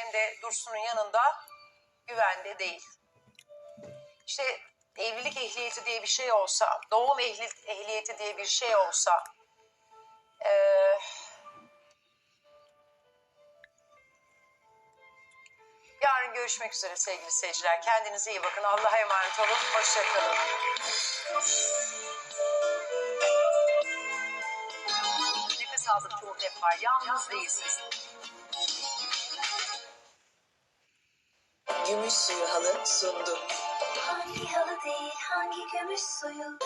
hem de Dursun'un yanında güvende değil. İşte evlilik ehliyeti diye bir şey olsa, doğum ehliyeti diye bir şey olsa, yarın görüşmek üzere sevgili seyirciler. Kendinize iyi bakın. Allah'a emanet olun. Hoşça kalın. Nefes aldık çok hep var. Yalnız değilsiniz. Gümüş Suyu Halı sundu. Hangi halı değil, hangi gümüş suyu?